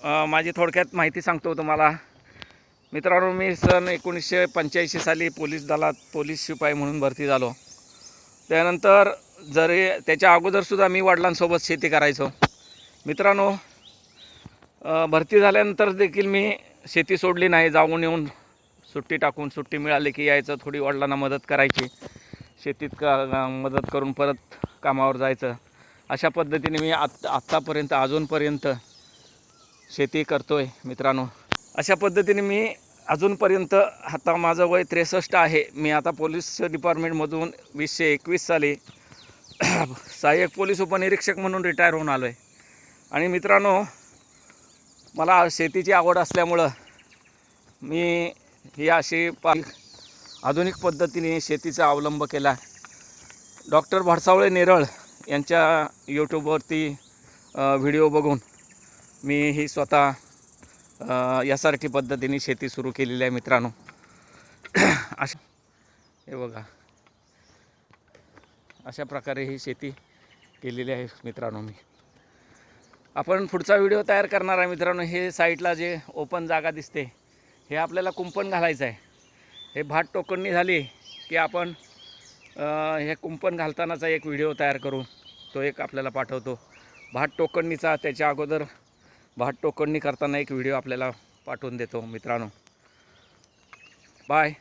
माझी थोडक्यात माहिती सांगतो तुम्हाला. मित्रांनो, मी सन 1985 साली पोलीस दलात पोलीस शिपाई म्हणून भरती झालो. त्यानंतर जरी त्याच्या अगोदरसुद्धा मी वडिलांसोबत शेती करायचो. मित्रांनो, भरती झाल्यानंतर देखील मी शेती सोडली नाही. जाऊन येऊन सुट्टी टाकून, सुट्टी मिळाली की यायचं, थोडी वडिलांना मदत करायची, शेतीत मदत करून परत कामावर जायचं. अशा पद्धतीने मी आत्तापर्यंत अजूनपर्यंत शेती करतो आहे. मित्रांनो, अशा पद्धतीने मी अजूनपर्यंत, आता माझं वय 63 आहे. मी आता पोलीस डिपार्टमेंटमधून 2021 साली सहाय्यक पोलीस उपनिरीक्षक म्हणून रिटायर होऊन आलो आहे. आणि मित्रांनो, मला शेतीची आवड असल्यामुळं मी ही अशी आधुनिक पद्धतीने शेतीचा अवलंब केला. डॉक्टर भडसावळे नेरळ यांच्या यूट्यूबवरती व्हिडिओ बघून मी ही स्वतः यासारखी पद्धतीने शेती सुरू केलेली आहे. मित्रांनो, हे बघा, अशा प्रकारे ही शेती केलेली आहे. मित्रांनो, आपण पुढचा व्हिडिओ तयार करणार आहे. मित्रांनो, हे साईडला जे ओपन जागा दिसते, हे आपल्याला कुंपण घालायचं आहे. हे भात टोकणी झाली की आपण हे कुंपण घालतानाचा एक व्हिडिओ तयार करू, तो एक आपल्याला पाठवतो. भात टोकणीचा, त्याच्या अगोदर भात टोकणी करताना एक व्हिडिओ आपल्याला पाठवून देतो. मित्रांनो, बाय.